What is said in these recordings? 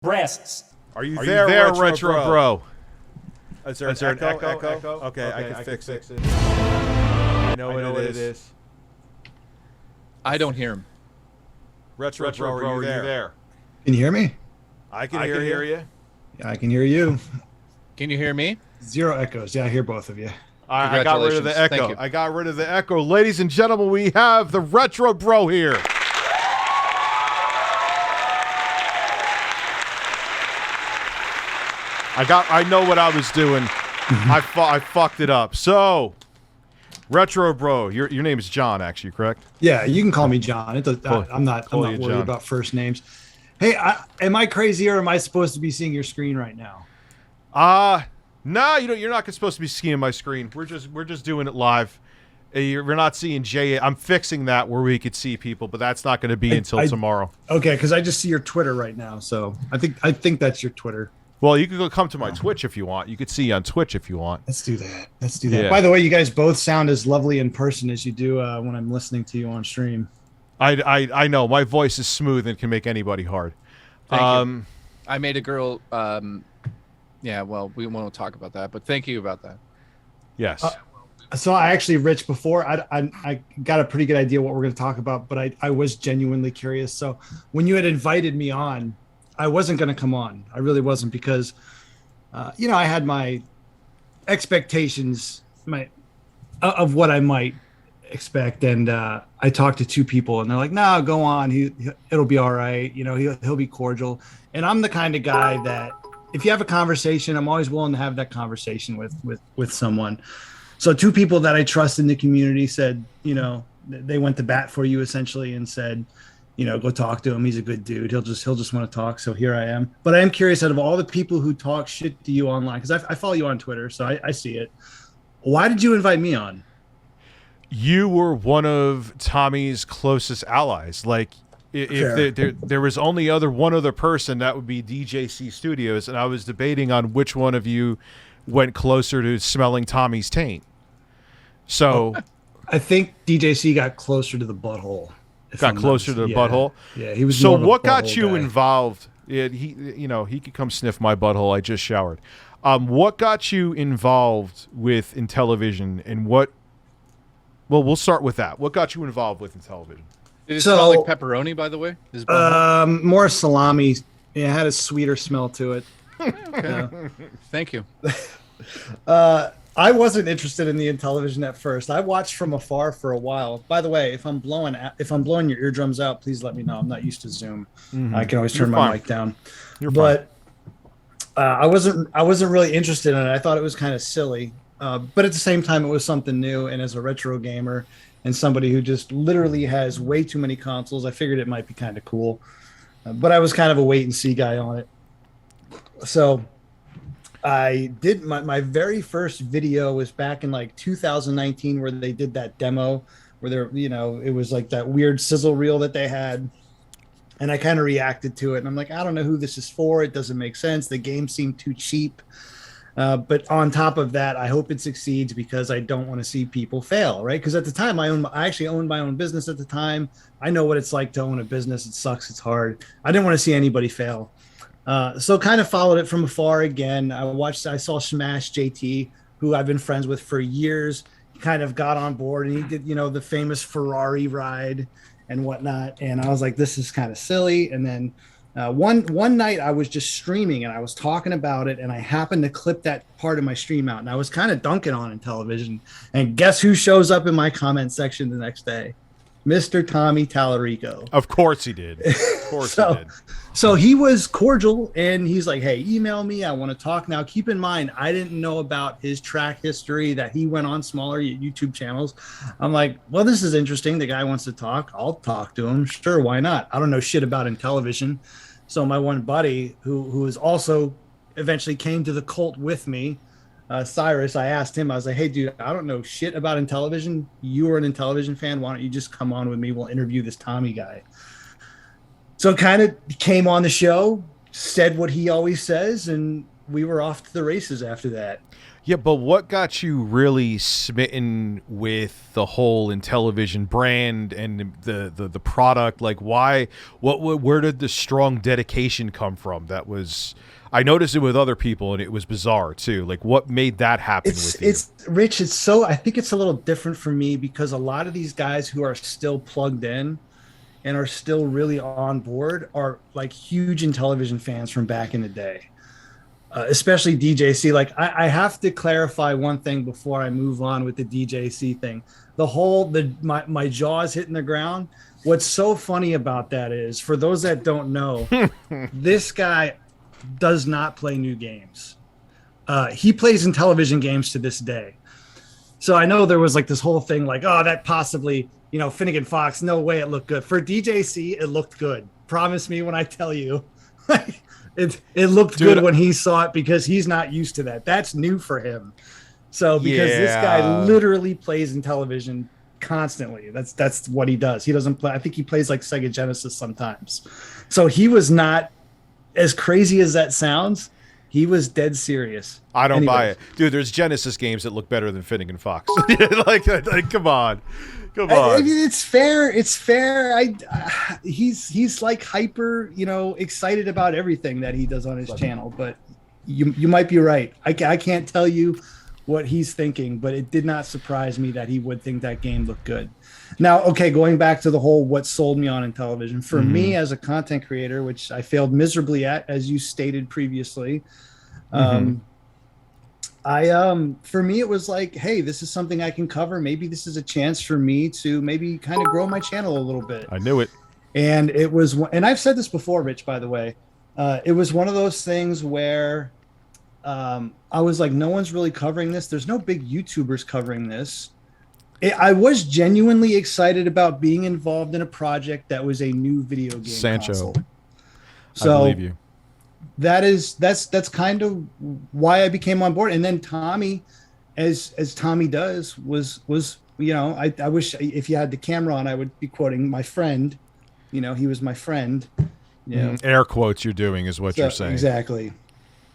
breasts. Are you there, Retro Bro? Is there an echo? Okay, I can fix it. I know what it is. I don't hear him. Retro Bro, are you there? Can you hear me? I can hear you. Yeah, I can hear you. Can you hear me? Zero echoes. Yeah, I hear both of you. I got rid of the echo. I got rid of the echo. Ladies and gentlemen, we have the Retro Bro here. I know what I was doing. I fucked it up. So, Retro Bro, your name is John, actually, correct? Yeah, you can call me John. I'm not worried John. about first names. Hey, am I crazy or am I supposed to be seeing your screen right now? No, you're not supposed to be seeing my screen. We're just doing it live. We're not seeing Jay. I'm fixing that where we could see people, but that's not going to be until tomorrow. Okay, because I just see your Twitter right now, so I think that's your Twitter. Well, you could go come to my Twitch if you want. You could see on Twitch if you want. Let's do that. Yeah. By the way, you guys both sound as lovely in person as you do when I'm listening to you on stream. I know my voice is smooth and can make anybody hard. Thank you. I made a girl. Yeah, well, we won't talk about that, but thank you about that. Yes. So I actually, Rich, before I got a pretty good idea what we're going to talk about, but I was genuinely curious. So when you had invited me on, I wasn't going to come on. I really wasn't because, I had my expectations of what I might expect. And I talked to two people and they're like, no, go on. It'll be all right. He'll be cordial. And I'm the kind of guy that if you have a conversation, I'm always willing to have that conversation with someone. So two people that I trust in the community said, they went to bat for you essentially and said, go talk to him. He's a good dude. He'll just want to talk. So here I am. But I am curious, out of all the people who talk shit to you online, because I follow you on Twitter, so I see it. Why did you invite me on? You were one of Tommy's closest allies. Like, if there was only one other person, that would be DJC Studios, and I was debating on which one of you went closer to smelling Tommy's taint. So, I think DJC got closer to the butthole. Got closer to the butthole. Yeah, he was. So what got you involved? He could come sniff my butthole. I just showered. What got you involved with Intellivision, and what? Well, we'll start with that. What got you involved with Intellivision? Did it smell like pepperoni, by the way? More salami. It had a sweeter smell to it. Thank you. I wasn't interested in the Intellivision at first. I watched from afar for a while. By the way, if I'm blowing your eardrums out, please let me know. I'm not used to Zoom. Mm-hmm. I can always turn my mic down. You're fine. I wasn't really interested in it. I thought it was kind of silly. But at the same time, it was something new. And as a retro gamer and somebody who just literally has way too many consoles, I figured it might be kind of cool. But I was kind of a wait and see guy on it. So I did my very first video was back in like 2019 where they did that demo where it was like that weird sizzle reel that they had. And I kind of reacted to it. And I'm like, I don't know who this is for. It doesn't make sense. The game seemed too cheap. But on top of that, I hope it succeeds because I don't want to see people fail, right? Because at the time, I actually owned my own business at the time. I know what it's like to own a business. It sucks. It's hard. I didn't want to see anybody fail. So kind of followed it from afar again. I saw Smash JT, who I've been friends with for years. He kind of got on board and he did, the famous Ferrari ride and whatnot. And I was like, this is kind of silly. And then one night I was just streaming and I was talking about it and I happened to clip that part of my stream out and I was kind of dunking on Intellivision. And guess who shows up in my comment section the next day? Mr. Tommy Tallarico. Of course he did. Of course he did. So he was cordial and he's like, hey, email me. I want to talk. Now, keep in mind, I didn't know about his track history that he went on smaller YouTube channels. I'm like, well, this is interesting. The guy wants to talk. I'll talk to him. Sure, why not? I don't know shit about Intellivision. So my one buddy who is also eventually came to the cult with me, Cyrus, I asked him, I was like, hey, dude, I don't know shit about Intellivision. You are an Intellivision fan. Why don't you just come on with me? We'll interview this Tommy guy. So kind of came on the show, said what he always says, and we were off to the races after that. Yeah, but what got you really smitten with the whole Intellivision brand and the product? Like, why? Where did the strong dedication come from? That was, I noticed it with other people, and it was bizarre too. Like, what made that happen with you? It's Rich. It's so. I think it's a little different for me because a lot of these guys who are still plugged in and are still really on board are like huge Intellivision fans from back in the day. Especially DJC. Like I have to clarify one thing before I move on with the DJC thing. My jaws hitting the ground. What's so funny about that is, for those that don't know, this guy does not play new games. He plays Intellivision games to this day. So I know there was like this whole thing like, oh, that possibly, Finnegan Fox, no way it looked good. For DJC, it looked good. Promise me when I tell you. It looked good when he saw it because he's not used to that. That's new for him. So because this guy literally plays Intellivision constantly. That's what he does. He doesn't play. I think he plays like Sega Genesis sometimes. So he was not, as crazy as that sounds, he was dead serious. I don't buy it, dude. There's Genesis games that look better than Finnegan Fox. like, come on. I mean, it's fair. It's fair. He's like hyper, excited about everything that he does on his channel. But you might be right. I can't tell you what he's thinking, but it did not surprise me that he would think that game looked good. Now, okay, going back to the whole what sold me on Intellivision, for me as a content creator, which I failed miserably at, as you stated previously, for me, it was like, hey, this is something I can cover. Maybe this is a chance for me to maybe kind of grow my channel a little bit. I knew it. And it was, and I've said this before, Rich, by the way, it was one of those things where I was like, no one's really covering this. There's no big YouTubers covering this. I was genuinely excited about being involved in a project that was a new video game console. So I believe you. That's kind of why I became on board. And then Tommy, as Tommy does, was I wish if you had the camera on, I would be quoting my friend. He was my friend. Air quotes you're doing is what you're saying. Exactly.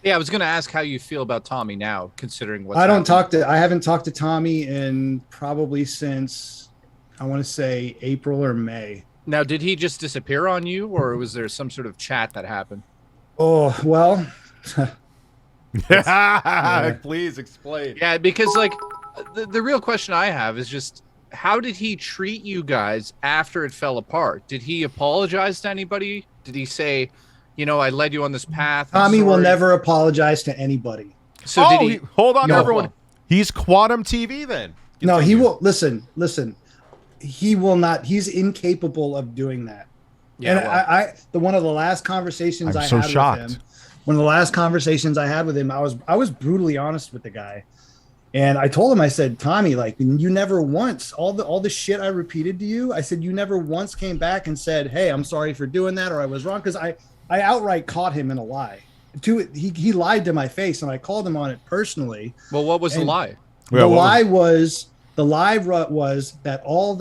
Yeah, I was going to ask how you feel about Tommy now, considering what's I haven't talked to Tommy in probably since, I want to say, April or May. Now, did he just disappear on you, or was there some sort of chat that happened? Oh, well. Please explain. Yeah, because like the real question I have is just, how did he treat you guys after it fell apart? Did he apologize to anybody? Did he say, I led you on this path? Tommy will never apologize to anybody. So did he? Hold on, everyone. He's Quantum TV then. No, he will. Listen. He will not. He's incapable of doing that. Yeah, and one of the last conversations I had with him, one of the last conversations I had with him, I was brutally honest with the guy. And I told him, I said, Tommy, like, you never once, all the shit I repeated to you, I said, you never once came back and said, hey, I'm sorry for doing that, or I was wrong. Because I outright caught him in a lie. He lied to my face, and I called him on it personally. Well, what was the lie? The lie was that all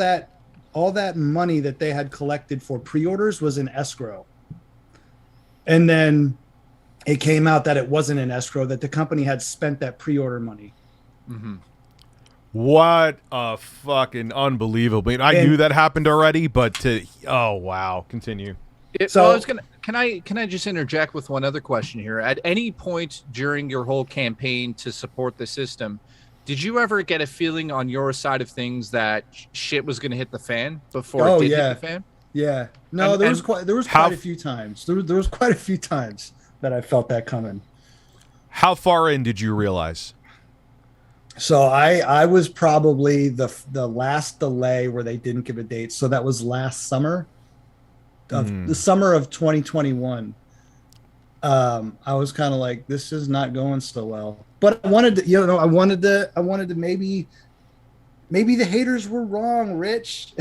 that money that they had collected for pre-orders was in escrow. And then it came out that it wasn't in escrow, that the company had spent that pre-order money. Mm-hmm. What a fucking unbelievable. I knew that happened already, but oh wow, continue. Well, I was gonna. Can I just interject with one other question here? At any point during your whole campaign to support the system, did you ever get a feeling on your side of things that shit was going to hit the fan before it did hit the fan? Yeah. No, there was quite a few times. There was quite a few times that I felt that coming. How far in did you realize? So I was probably the last delay where they didn't give a date. So that was last summer, the summer of 2021. I was kind of like, this is not going so well. But I wanted to maybe the haters were wrong, Rich,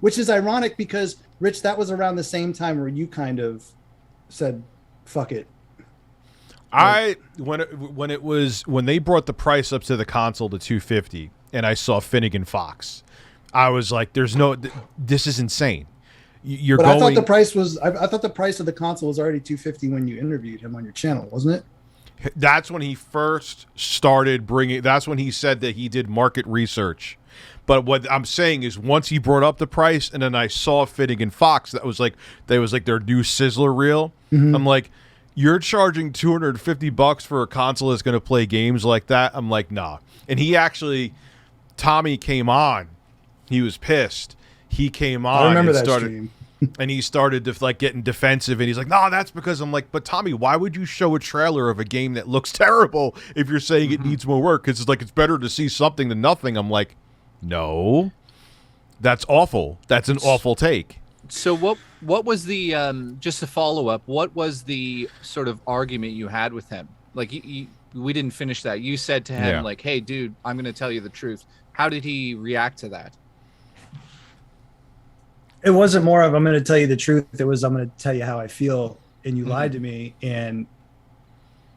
which is ironic because Rich, that was around the same time where you kind of said, fuck it. When they brought the price up to the console to $250 and I saw Finnegan Fox, I was like, this is insane. I thought the price of the console was already $250 when you interviewed him on your channel, wasn't it? That's when he first started bringing. That's when he said that he did market research. But what I'm saying is, once he brought up the price, and then I saw Fitting and Fox, that was like their new Sizzler reel. I'm like, you're charging $250 for a console that's going to play games like that? I'm like, nah. And he actually, Tommy came on. He was pissed. He came on. I remember and that started, stream. and he started to like getting defensive, and he's like, "No, that's because." I'm like, "But Tommy, why would you show a trailer of a game that looks terrible if you're saying it needs more work? Because it's like it's better to see something than nothing." I'm like, "No, that's awful. That's an awful take." So what was the just to follow up? What was the sort of argument you had with him? Like we didn't finish that. You said to him like, "Hey, dude, I'm going to tell you the truth." How did he react to that? It wasn't more of I'm going to tell you the truth. It was I'm going to tell you how I feel, and you lied to me, and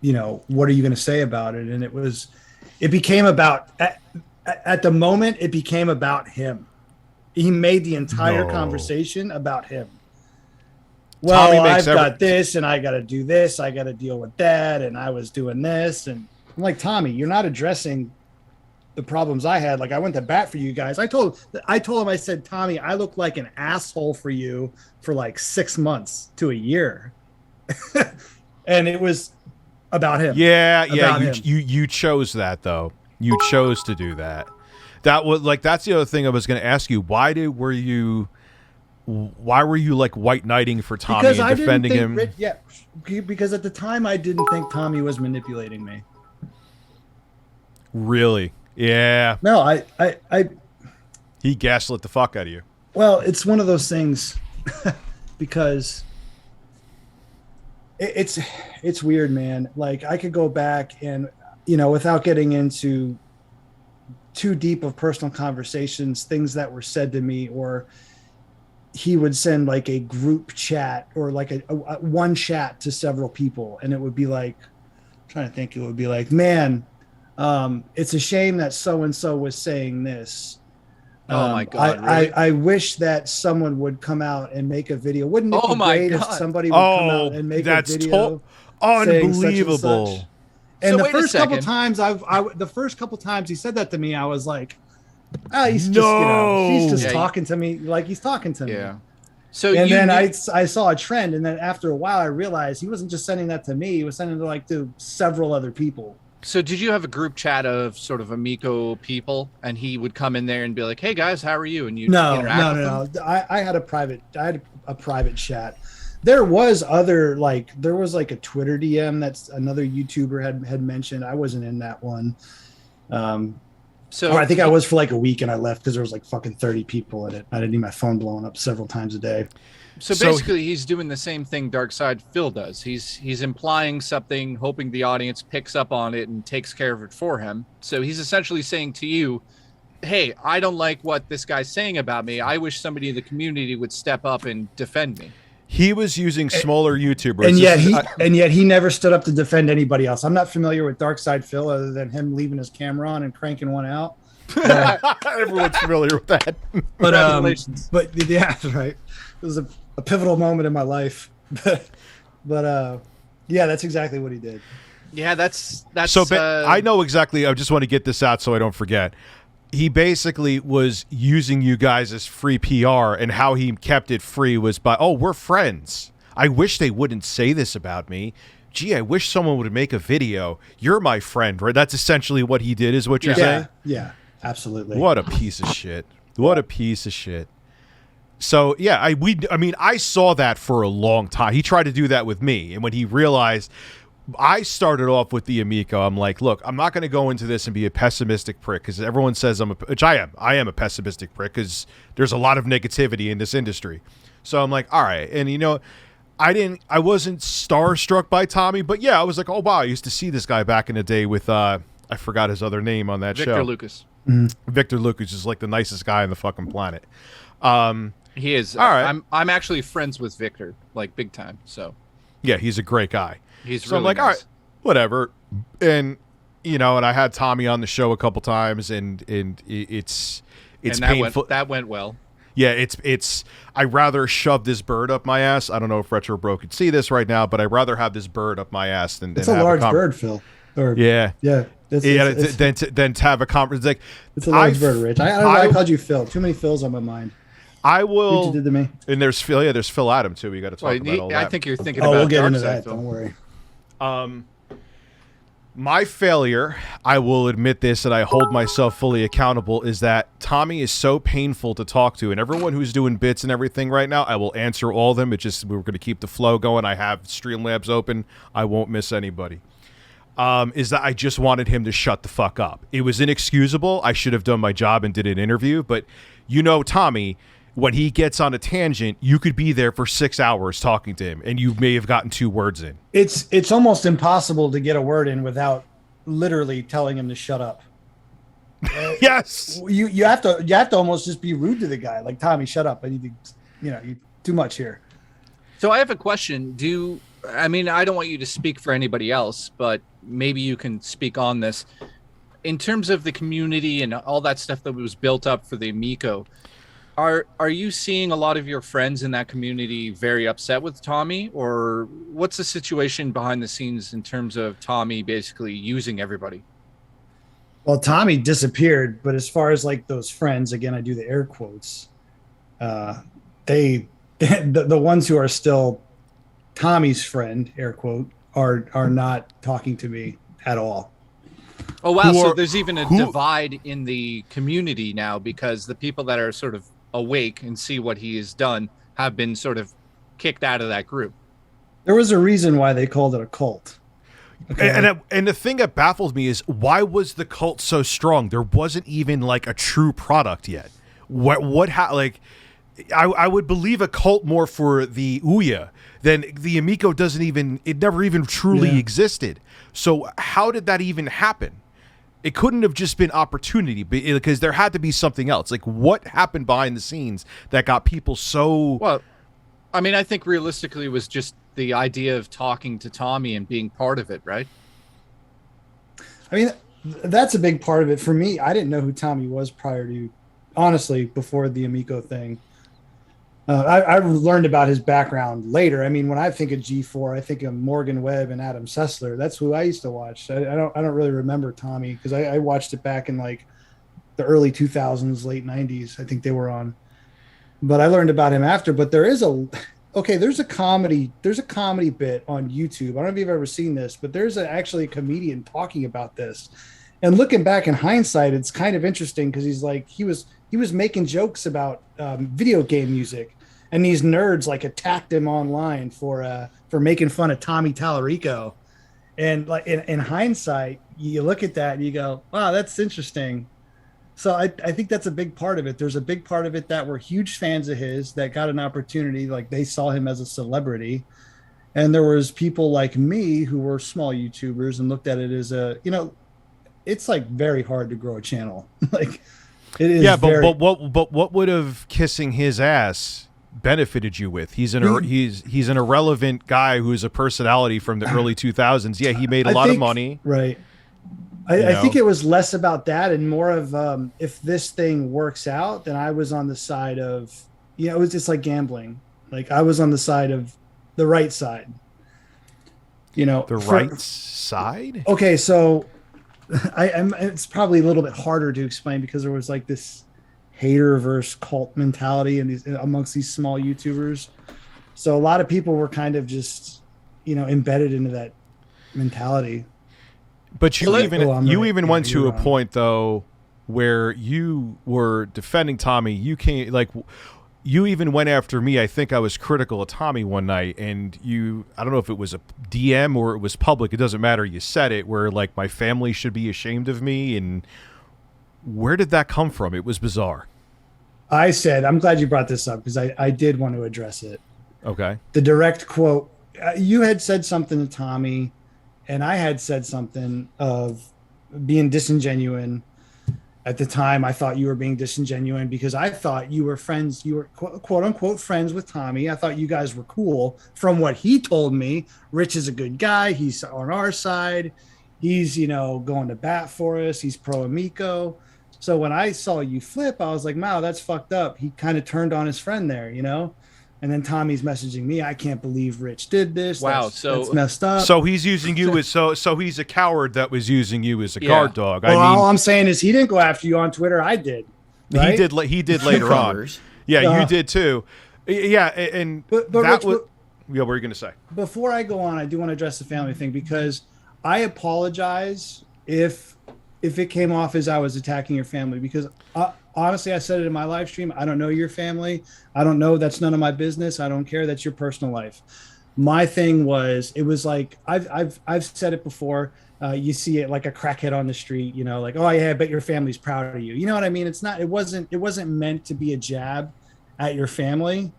what are you going to say about it? And it became about at the moment it became about him. He made the entire conversation about him. Well, I've got this, and I got to do this. I got to deal with that, and I was doing this, and I'm like, Tommy, you're not addressing the problems I had. Like, I went to bat for you guys. I told him, I said, Tommy, I look like an asshole for you for like 6 months to a year. And it was about him. You chose that though. You chose to do that. That was like, that's the other thing I was going to ask you. Why were you like white knighting for Tommy because and defending him? Because at the time I didn't think Tommy was manipulating me. Really? Yeah. No, he gaslit the fuck out of you. Well, it's one of those things because it's weird, man. Like, I could go back and, without getting into too deep of personal conversations, things that were said to me, or he would send like a group chat or like a one chat to several people. And it would be like, I'm trying to think, it would be like, man, it's a shame that so-and-so was saying this. Oh my God. Really? I wish that someone would come out and make a video. Wouldn't it be great if somebody would come out and make a video? Unbelievable. Such and the first couple times the first couple times he said that to me, I was like, he's just talking to me like he's talking to me. Yeah. Then I saw a trend, and then after a while I realized he wasn't just sending that to me, he was sending it to several other people. So did you have a group chat of sort of Amico people, and he would come in there and be like, "Hey guys, how are you?" And you interact with them? I had a private chat. There was like a Twitter DM that's another YouTuber had mentioned. I wasn't in that one. I think I was for like a week, and I left because there was like fucking 30 people in it. I didn't need my phone blowing up several times a day. So basically, he's doing the same thing Darkside Phil does. He's implying something, hoping the audience picks up on it and takes care of it for him. So he's essentially saying to you, "Hey, I don't like what this guy's saying about me. I wish somebody in the community would step up and defend me." He was using smaller YouTubers, and yet he never stood up to defend anybody else. I'm not familiar with Darkside Phil other than him leaving his camera on and cranking one out. Everyone's familiar with that. But yeah, that's right. It was a pivotal moment in my life. but yeah, that's exactly what he did. Yeah, that's so. I know exactly. I just want to get this out so I don't forget. He basically was using you guys as free PR, and how he kept it free was by, we're friends. I wish they wouldn't say this about me. Gee, I wish someone would make a video. You're my friend, right? That's essentially what he did, is what you're saying? Yeah, absolutely. What a piece of shit. What a piece of shit. So, yeah, I saw that for a long time. He tried to do that with me, and when he realized... I started off with the Amico. I'm like, look, I'm not going to go into this and be a pessimistic prick, because everyone says which I am. I am a pessimistic prick because there's a lot of negativity in this industry. So I'm like, all right. And I wasn't starstruck by Tommy, but yeah, I was like, oh wow, I used to see this guy back in the day with I forgot his other name on that show. Victor Lucas. Mm-hmm. Victor Lucas is like the nicest guy on the fucking planet. He is. All right. I'm actually friends with Victor, like big time. So yeah, he's a great guy. He's so really I'm like, nice. all right, whatever. And and I had Tommy on the show a couple times, and it's painful. That went well. Yeah, it's. I rather shove this bird up my ass. I don't know if RetroBro could see this right now, but I'd rather have this bird up my ass than it's a have large bird, Phil. Or, yeah. Than to have a conference. Like, it's a large bird, Rich. I don't know why I called you Phil. Too many Phils on my mind. I will. What you did to me. And there's Phil. Yeah, there's Phil Adam too. We got to talk about all that. I think you're thinking Oh, about. we'll get into Dark that. Side, Don't worry. My failure, I will admit this, and I hold myself fully accountable, is that Tommy is so painful to talk to, and everyone who's doing bits and everything right now, I will answer all of them. It's just we're going to keep the flow going. I have Streamlabs open. I won't miss anybody. Is that I just wanted him to shut the fuck up. It was inexcusable. I should have done my job and did an interview, but you know Tommy, when he gets on a tangent, you could be there for 6 hours talking to him, and you may have gotten 2 words in. It's almost impossible to get a word in without literally telling him to shut up. Yes, you have to almost just be rude to the guy, like Tommy, shut up. I need to, you too much here. So I have a question. I mean, I don't want you to speak for anybody else, but maybe you can speak on this. In terms of the community and all that stuff that was built up for the Amico, are you seeing a lot of your friends in that community very upset with Tommy, or what's the situation behind the scenes in terms of Tommy basically using everybody? Well, Tommy disappeared, but as far as like those friends, again, I do the air quotes. The ones who are still Tommy's friend, air quote, are not talking to me at all. Oh, wow. So there's even a divide in the community now, because the people that are sort of awake and see what he has done have been sort of kicked out of that group. There was a reason why they called it a cult. Okay. And the thing that baffles me is, why was the cult so strong? There wasn't even like a true product yet. I would believe a cult more for the Ouya than the Amico doesn't even, it never even truly existed. So how did that even happen? It couldn't have just been opportunity, because there had to be something else. Like, what happened behind the scenes that got people so... Well, I mean, I think realistically it was just the idea of talking to Tommy and being part of it, right? I mean, that's a big part of it. For me, I didn't know who Tommy was prior to, honestly, before the Amico thing. I learned about his background later. I mean, when I think of G4, I think of Morgan Webb and Adam Sessler. That's who I used to watch. I don't really remember Tommy, because I watched it back in like the early 2000s, late 90s. I think they were on. But I learned about him after. But there's a comedy bit on YouTube. I don't know if you've ever seen this, but there's actually a comedian talking about this. And looking back in hindsight, it's kind of interesting, because he's like, he was making jokes about video game music, and these nerds like attacked him online for making fun of Tommy Tallarico. And like in hindsight, you look at that and you go, wow, that's interesting. So I think that's a big part of it. There's a big part of it that were huge fans of his that got an opportunity, like they saw him as a celebrity. And there was people like me who were small YouTubers and looked at it as it's like very hard to grow a channel. Like, it is. Yeah, but what would have kissing his ass benefited you with? He's an irrelevant guy who's a personality from the early 2000s. Yeah, he made a lot of money. Right. I think it was less about that and more of if this thing works out, then I was on the side of, it was just like gambling. Like, I was on the side of the right side. Right side? Okay, so it's probably a little bit harder to explain, because there was like this hater versus cult mentality amongst these small YouTubers. So a lot of people were kind of just, embedded into that mentality. But you even went to a point though where you were defending Tommy. You can't, like, you even went after me. I think I was critical of Tommy one night, and I don't know if it was a DM or it was public. It doesn't matter. You said it, where like my family should be ashamed of me. And where did that come from? It was bizarre. I said, I'm glad you brought this up, because I did want to address it. Okay. The direct quote, you had said something to Tommy, and I had said something of being disingenuous. At the time, I thought you were being disingenuous because I thought you were friends. You were quote unquote friends with Tommy. I thought you guys were cool. From what he told me, Rich is a good guy. He's on our side. He's, going to bat for us. He's pro Amico. So when I saw you flip, I was like, wow, that's fucked up. He kind of turned on his friend there, you know? And then Tommy's messaging me, I can't believe Rich did this. Wow, that's messed up. So he's using you as so he's a coward that was using you as a guard dog. Well, all I'm saying is he didn't go after you on Twitter. I did. Right? He did later on. Yeah, you did too. Yeah, and but that Rich, was. Yeah, what were you gonna say? Before I go on, I do want to address the family thing because I apologize if it came off as I was attacking your family because honestly, I said it in my live stream. I don't know your family. I don't know. That's none of my business. I don't care. That's your personal life. My thing was, it was like I've said it before. You see it like a crackhead on the street, you know, like, oh yeah, I bet your family's proud of you. You know what I mean? It wasn't meant to be a jab at your family,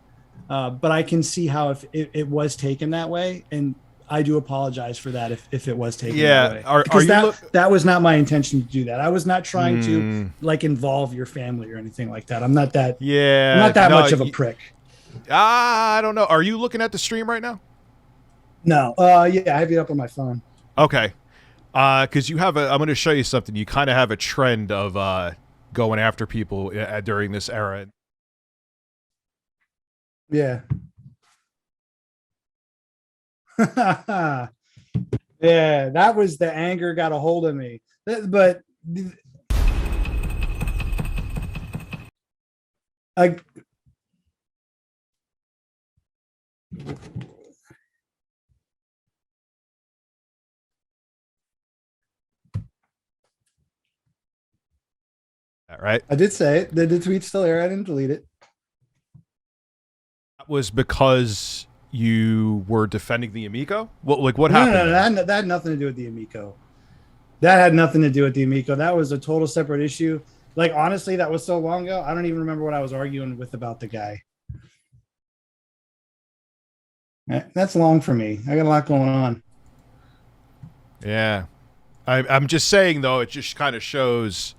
but I can see how if it was taken that way, and I do apologize for that if it was taken that way. Because that was not my intention to do that. I was not trying to like involve your family or anything like that. I'm not that much of a prick. I don't know. Are you looking at the stream right now? No. Yeah, I have it up on my phone. Okay. Because you have I'm going to show you something. You kind of have a trend of going after people during this era. Yeah. Yeah, that was the anger got a hold of me. But I All right. I did say it. The tweet's still there. I didn't delete it. That was because you were defending the Amico? What happened? No, that had nothing to do with the Amico. That had nothing to do with the Amico. That was a total separate issue. Like, honestly, that was so long ago. I don't even remember what I was arguing with about the guy. That's long for me. I got a lot going on. Yeah. I'm just saying, though, it just kind of shows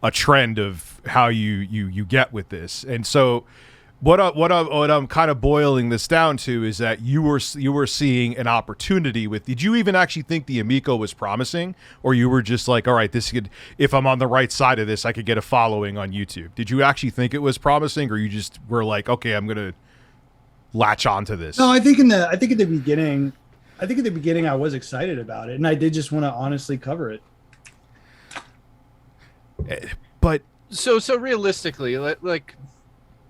a trend of how you get with this. And so what I'm kind of boiling this down to is that you were seeing an opportunity with. Did you even actually think the Amico was promising, or you were just like, all right, this could, if I'm on the right side of this, I could get a following on YouTube? Did you actually think it was promising, or you just were like, okay, I'm gonna latch onto this? No, I think at the beginning I was excited about it, and I did just want to honestly cover it. But so realistically, like,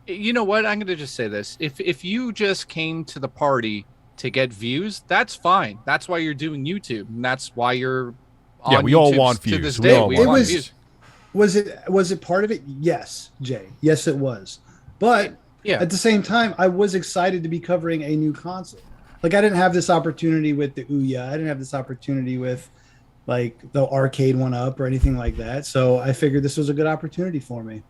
you know what? I'm going to just say this. If you just came to the party to get views, that's fine. That's why you're doing YouTube, and that's why you're on we YouTube all want to views. this day. We want views. Was it part of it? Yes, Jay. Yes, it was. But at the same time, I was excited to be covering a new console. Like, I didn't have this opportunity with the Ouya. I didn't have this opportunity with like the arcade one up or anything like that. So I figured this was a good opportunity for me.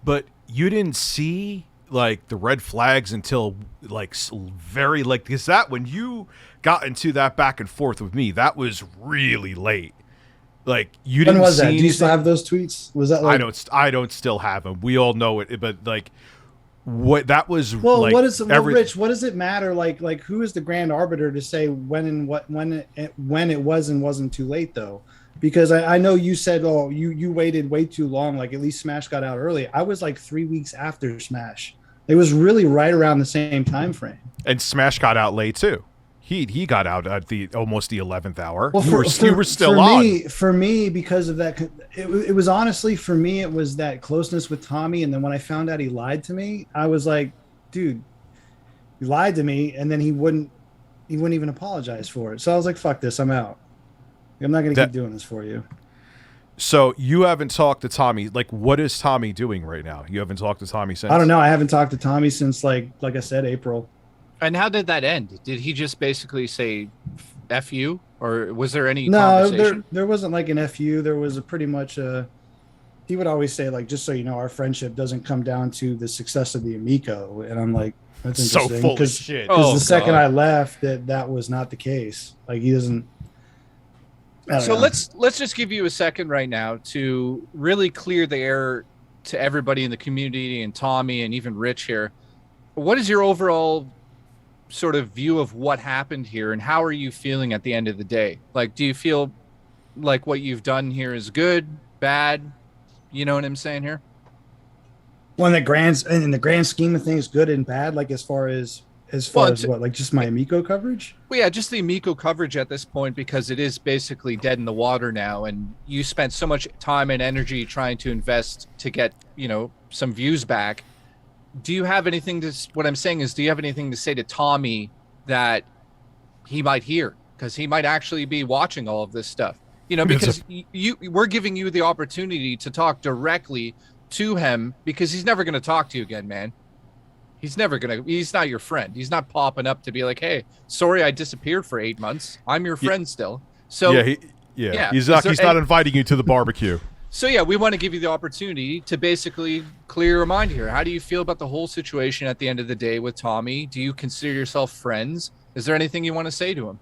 But you didn't see like the red flags until like very like, because that when you got into that back and forth with me, that was really late. Like, you didn't. When was see that? anything. Do you still have those tweets? Was that like... I don't still have them. We all know it, but like, what that was. Well, like, Rich, what does it matter? Like who is the grand arbiter to say when it was and wasn't too late, though? Because I know you said, oh, you waited way too long. Like, at least Smash got out early. I was like 3 weeks after Smash. It was really right around the same time frame. And Smash got out late too. He got out at almost the 11th hour. Well, you were still on. For me, because of that, it was honestly, for me, it was that closeness with Tommy. And then when I found out he lied to me, I was like, dude, he lied to me. And then he wouldn't even apologize for it. So I was like, fuck this, I'm out. I'm not going to keep doing this for you. So you haven't talked to Tommy. Like, what is Tommy doing right now? You haven't talked to Tommy since? I don't know. I haven't talked to Tommy since like I said, April. And how did that end? Did he just basically say F you, or was there any conversation? No, there wasn't like an FU. There was a pretty much he would always say, like, just so you know, our friendship doesn't come down to the success of the Amico. And I'm like, that's interesting. So full of shit. Because the second I left, that was not the case. Like, he doesn't. So let's just give you a second right now to really clear the air to everybody in the community and Tommy and even Rich here. What is your overall sort of view of what happened here, and how are you feeling at the end of the day? Like, do you feel like what you've done here is good, bad? You know what I'm saying here? Well, in the grand scheme of things, good and bad, like as far as what, like just my Amico coverage? Well, yeah, just the Amico coverage at this point, because it is basically dead in the water now, and you spent so much time and energy trying to invest to get, some views back. Do you have anything what I'm saying is, do you have anything to say to Tommy that he might hear? Because he might actually be watching all of this stuff, because we're giving you the opportunity to talk directly to him, because he's never going to talk to you again, man. He's not your friend. He's not popping up to be like, hey, sorry, I disappeared for 8 months. I'm your friend still. So he's not inviting you to the barbecue. So yeah, we want to give you the opportunity to basically clear your mind here. How do you feel about the whole situation at the end of the day with Tommy? Do you consider yourself friends? Is there anything you want to say to him?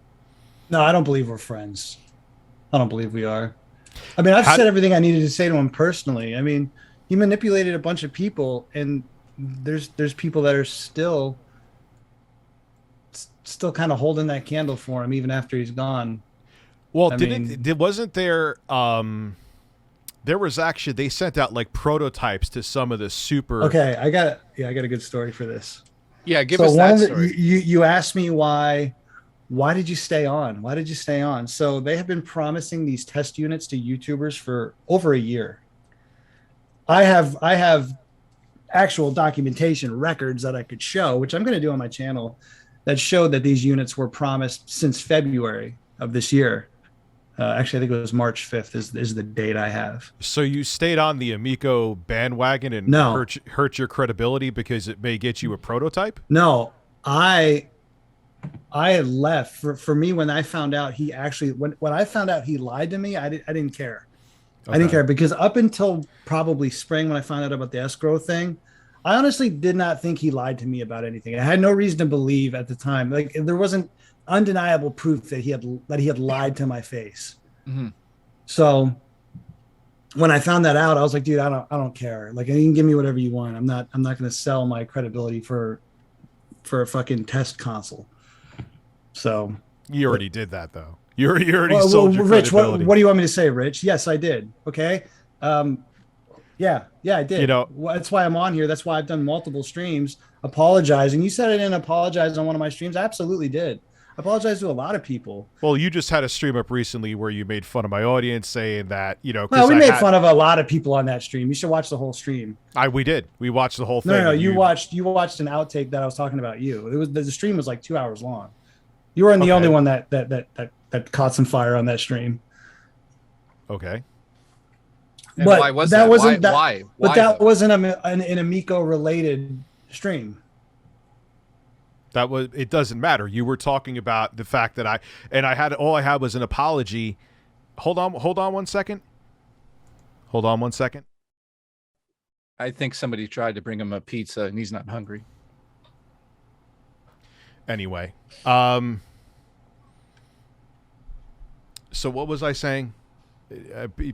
No, I don't believe we're friends. I don't believe we are. I mean, I've said everything I needed to say to him personally. I mean, he manipulated a bunch of people, and there's people that are still kind of holding that candle for him even after he's gone. Well, wasn't there there was actually, they sent out like prototypes to some of the super. Okay, I got a good story for this. Yeah, give us that story. You asked me why did you stay on? Why did you stay on? So they have been promising these test units to YouTubers for over a year. I have actual documentation records that I could show, which I'm going to do on my channel, that showed that these units were promised since February of this year. Actually, I think it was March 5th is the date I have. So you stayed on the Amico bandwagon and hurt your credibility because it may get you a prototype? No, I had left. For me, when I found out he actually when I found out he lied to me, I didn't care. Okay. I didn't care, because up until probably spring, when I found out about the escrow thing, I honestly did not think he lied to me about anything. I had no reason to believe at the time. Like, there wasn't undeniable proof that he had lied to my face. Mm-hmm. So when I found that out, I was like, dude, I don't care. Like, you can give me whatever you want. I'm not going to sell my credibility for a fucking test console. So you already did that, though. You already sold your Rich, credibility. what do you want me to say, Rich? Yes, I did. Okay. Yeah, I did. That's why I'm on here. That's why I've done multiple streams apologizing. You said I didn't apologize on one of my streams. I absolutely did. I apologize to a lot of people. Well, you just had a stream up recently where you made fun of my audience, saying that, Well, we made fun of a lot of people on that stream. You should watch the whole stream. We did. We watched the whole thing. No, you watched an outtake that I was talking about you. The stream was like 2 hours long. You weren't the only one that caught some fire on that stream. Okay. And but why was that? Why? But that wasn't an Amico related stream. It doesn't matter. You were talking about the fact that all I had was an apology. Hold on 1 second. Hold on 1 second. I think somebody tried to bring him a pizza and he's not hungry. Anyway, so what was I saying?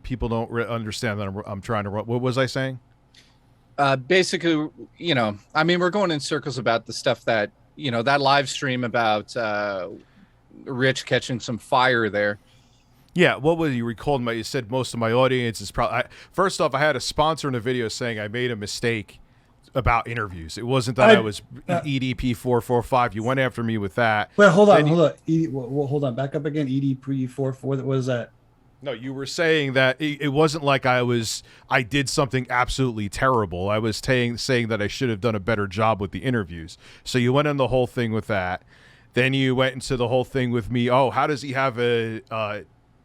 People don't understand that I'm trying to. What was I saying? Basically, we're going in circles about the stuff that, that live stream about Rich catching some fire there. Yeah, what was you recalled? You said most of my audience is probably. First off, I had a sponsor in a video saying I made a mistake about interviews. It wasn't that I was EDP 445. You went after me with that. Well, hold on. Hold on. Back up again. EDP 44. What is that? No, you were saying that it wasn't like I did something absolutely terrible. I was saying that I should have done a better job with the interviews. So you went in the whole thing with that. Then you went into the whole thing with me. Oh, how does he have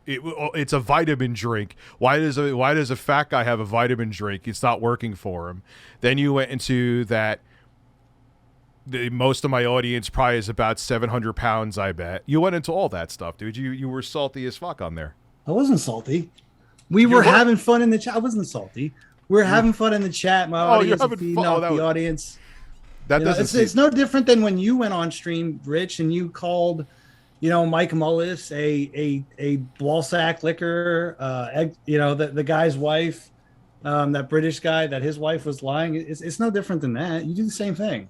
it's a vitamin drink. Why does a fat guy have a vitamin drink? It's not working for him. Then you went into that. Most of my audience probably is about 700 pounds, I bet. You went into all that stuff, dude. You were salty as fuck on there. I wasn't salty. We were having fun in the chat. I wasn't salty. We were having fun in the chat. My audience was feeding off the audience. It's no different than when you went on stream, Rich, and you called, Mike Mullis a ball sack liquor. The guy's wife, that British guy, that his wife was lying. It's no different than that. You do the same thing.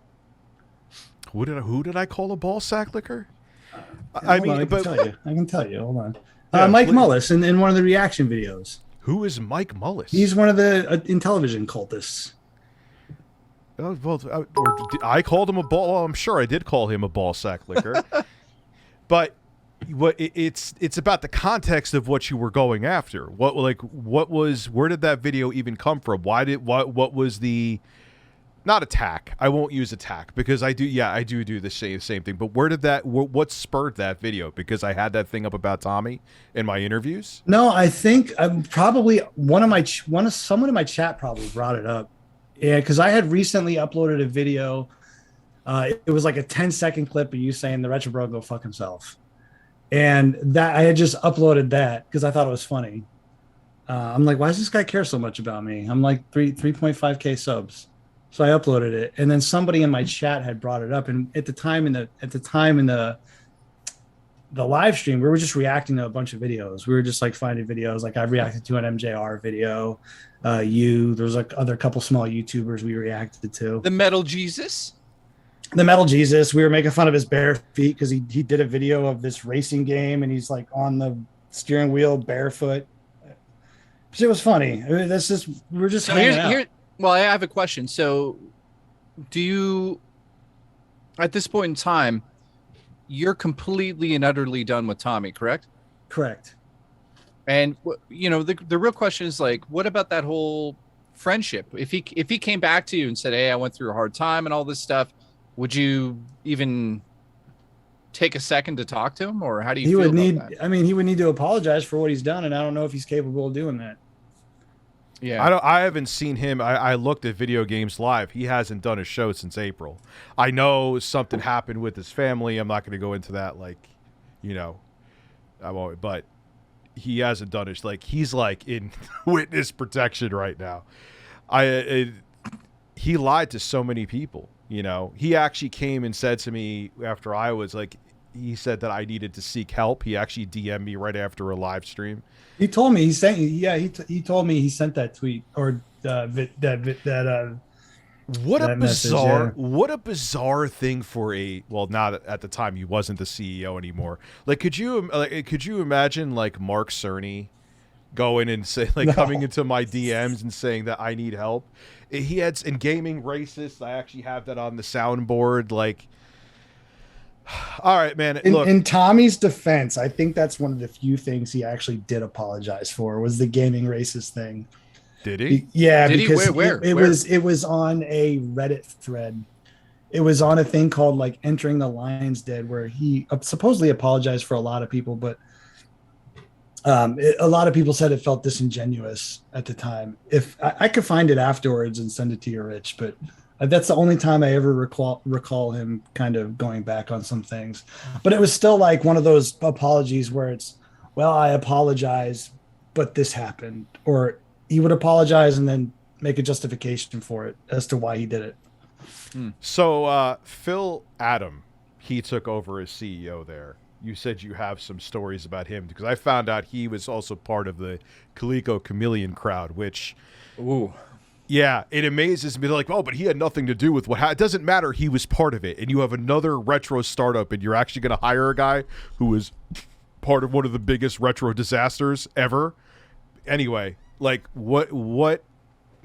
Who did I call a ball sack liquor? I can tell you. Hold on. Yeah, Mike Mullis in one of the reaction videos. Who is Mike Mullis? He's one of the Intellivision cultists. Oh, well, I called him a ball. Well, I'm sure I did call him a ball sack licker. But it's about the context of what you were going after. Where did that video even come from? What was the, not attack? I won't use attack because I do the same thing. But what spurred that video? Because I had that thing up about Tommy in my interviews. No, I think probably someone in my chat probably brought it up. Yeah, because I had recently uploaded a video. It was like a 10-second clip of you saying the RetroBro go fuck himself. And that I had just uploaded that because I thought it was funny. I'm like, why does this guy care so much about me? I'm like 3.5K subs. So I uploaded it. And then somebody in my chat had brought it up. And at the time in the live stream, we were just reacting to a bunch of videos. We were just like finding videos. Like I reacted to an MJR video. There was like other couple small YouTubers we reacted to. The Metal Jesus. The Metal Jesus. We were making fun of his bare feet because he did a video of this racing game and he's like on the steering wheel barefoot. It was funny. I mean, we're just hanging out. Well, I have a question. So, do you, at this point in time, you're completely and utterly done with Tommy, correct? Correct. And the real question is like, what about that whole friendship? If he came back to you and said, "Hey, I went through a hard time and all this stuff," would you even take a second to talk to him, or how do you feel about that? I mean, he would need to apologize for what he's done, and I don't know if he's capable of doing that. Yeah, I haven't seen him. I looked at Video Games Live. He hasn't done a show since April. I know something happened with his family. I'm not going to go into that. I won't. But he hasn't done it. Like he's like in witness protection right now. He lied to so many people. He actually came and said to me after I was like, he said that I needed to seek help. He actually DM'd me right after a live stream. He told me he told me he sent that tweet or that what a bizarre thing for not at the time he wasn't the CEO anymore. Like could you imagine like Mark Cerny going and say coming into my DMs and saying that I need help? He had in gaming racist. I actually have that on the soundboard. Like, all right, man. Look, in Tommy's defense, I think that's one of the few things he actually did apologize for was the gaming racist thing. Did he? Yeah, did because he? Where? It was on a Reddit thread. It was on a thing called like Entering the Lion's Den, where he supposedly apologized for a lot of people, but a lot of people said it felt disingenuous at the time. If I could find it afterwards and send it to you, Rich, but that's the only time I ever recall him kind of going back on some things. But it was still like one of those apologies where it's, well, I apologize, but this happened. Or he would apologize and then make a justification for it as to why he did it. So Phil Adam, he took over as CEO there. You said you have some stories about him because I found out he was also part of the Coleco Chameleon crowd, which... Ooh. Yeah, it amazes me. They're like, oh, but he had nothing to do with it doesn't matter. He was part of it. And you have another retro startup and you're actually going to hire a guy who was part of one of the biggest retro disasters ever. Anyway, like what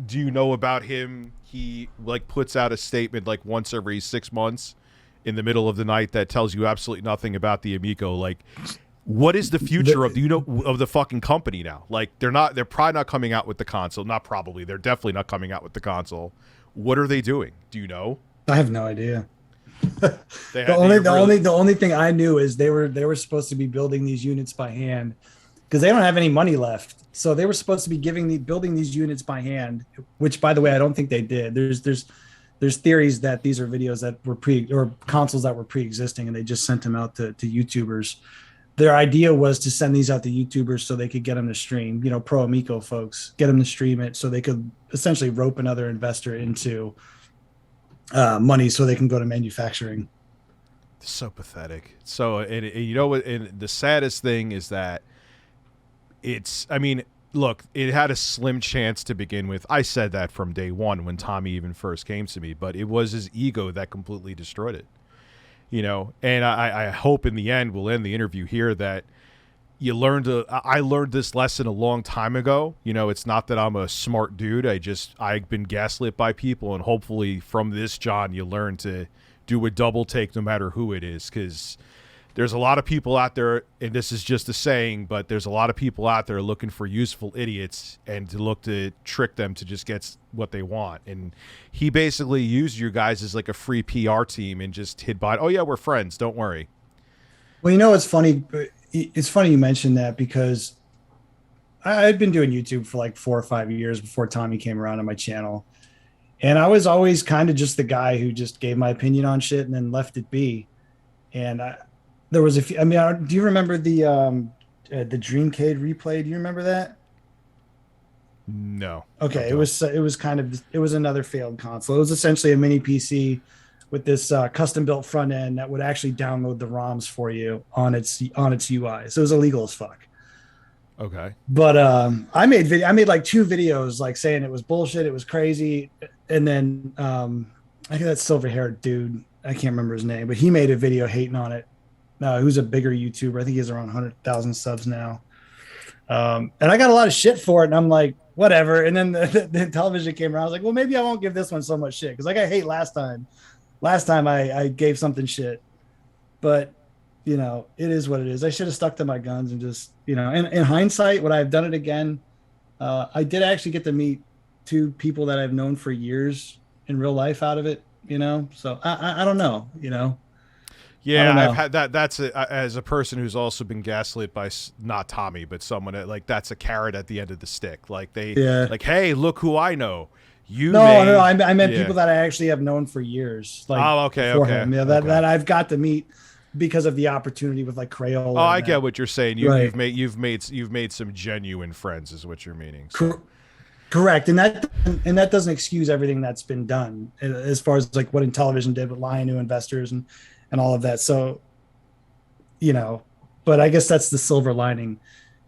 do you know about him? He like puts out a statement like once every 6 months in the middle of the night that tells you absolutely nothing about the Amico. Like, what is the future of the fucking company now? Like they're probably not coming out with the console. Not probably. They're definitely not coming out with the console. What are they doing? Do you know? I have no idea. The only thing I knew is they were supposed to be building these units by hand because they don't have any money left. So they were supposed to be building these units by hand, which by the way, I don't think they did. There's theories that these are videos that were consoles that were pre-existing and they just sent them out to YouTubers. Their idea was to send these out to YouTubers so they could get them to stream, pro Amico folks, get them to stream it so they could essentially rope another investor into money so they can go to manufacturing. It's so pathetic. So, and you know what? And the saddest thing is that look, it had a slim chance to begin with. I said that from day one when Tommy even first came to me, but it was his ego that completely destroyed it. And I hope in the end we'll end the interview here that, you learn to. I learned this lesson a long time ago. You know, it's not that I'm a smart dude. I've been gaslit by people, and hopefully from this, John, you learn to do a double take no matter who it is, because there's a lot of people out there, and this is just a saying, but there's a lot of people out there looking for useful idiots and to look to trick them to just get what they want. And he basically used you guys as like a free PR team and just hid by, oh yeah, we're friends, don't worry. Well, you know, it's funny. It's funny you mentioned that, because I'd been doing YouTube for like 4 or 5 years before Tommy came around on my channel. And I was always kind of just the guy who just gave my opinion on shit and then left it be. And there was a few, I mean, do you remember the Dreamcade replay? Do you remember that? No. Okay. It was another failed console. It was essentially a mini PC with this custom built front end that would actually download the ROMs for you on its UI. So it was illegal as fuck. Okay. But I made like 2 videos like saying it was bullshit, it was crazy. And then I think that silver haired dude, I can't remember his name, but he made a video hating on it. Who's a bigger YouTuber. I think he has around 100,000 subs now. And I got a lot of shit for it, and I'm like, whatever. And then the television came around. I was like, well, maybe I won't give this one so much shit, because I got hate last time. Last time I gave something shit. But, you know, it is what it is. I should have stuck to my guns and just, you know, in hindsight, would I have done it again? I did actually get to meet 2 people that I've known for years in real life out of it, you know? So I don't know, you know? Yeah, I've had that. That's as a person who's also been gaslit by not Tommy, but someone like that's a carrot at the end of the stick. Like like, hey, look who I know. No, I meant people that I actually have known for years. Like, okay. Yeah, that I've got to meet because of the opportunity with like Crayola. Oh, I get what you're saying. You've made some genuine friends, is what you're meaning. So. Correct, and that doesn't excuse everything that's been done as far as like what Intellivision did with lying to investors and all of that. So, you know, but I guess that's the silver lining,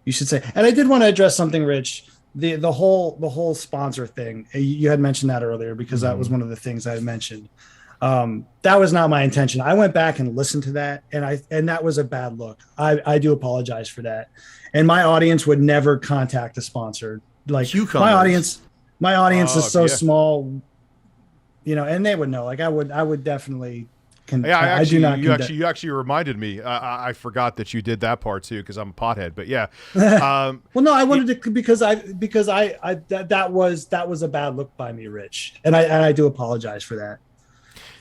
you should say. And I did want to address something, Rich. The whole sponsor thing. You had mentioned that earlier, because that was one of the things I had mentioned. That was not my intention. I went back and listened to that, and that was a bad look. I do apologize for that. And my audience would never contact a sponsor. Like Cucumbers. my audience is so small, you know, and they would know. Like I would definitely. Yeah, you actually reminded me. I forgot that you did that part too, because I'm a pothead. But yeah. Well, no, I wanted to because that was a bad look by me, Rich, and I do apologize for that.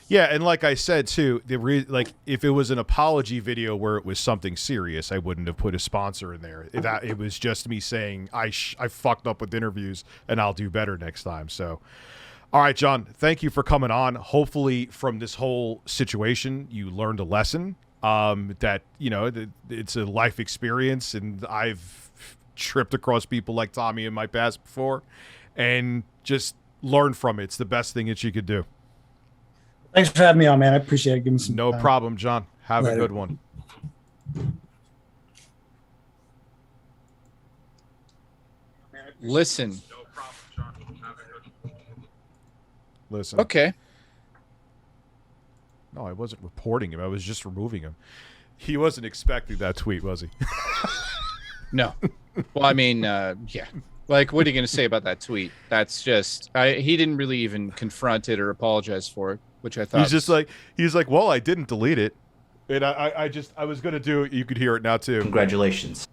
Yeah, and like I said too, like if it was an apology video where it was something serious, I wouldn't have put a sponsor in there. It was just me saying I fucked up with interviews and I'll do better next time. So. All right, John, thank you for coming on. Hopefully from this whole situation, you learned a lesson that, you know, it's a life experience, and I've tripped across people like Tommy in my past before, and just learn from it. It's the best thing that you could do. Thanks for having me on, man. I appreciate it. Give me some No time. problem, John. Have a good one. Listen. Listen. Okay. No, I wasn't reporting him. I was just removing him. He wasn't expecting that tweet, was he? No. Well, I mean, yeah. Like, what are you going to say about that tweet? That's just, he didn't really even confront it or apologize for it, which I thought. He's like, well, I didn't delete it. And I was going to do it. You could hear it now, too. Congratulations.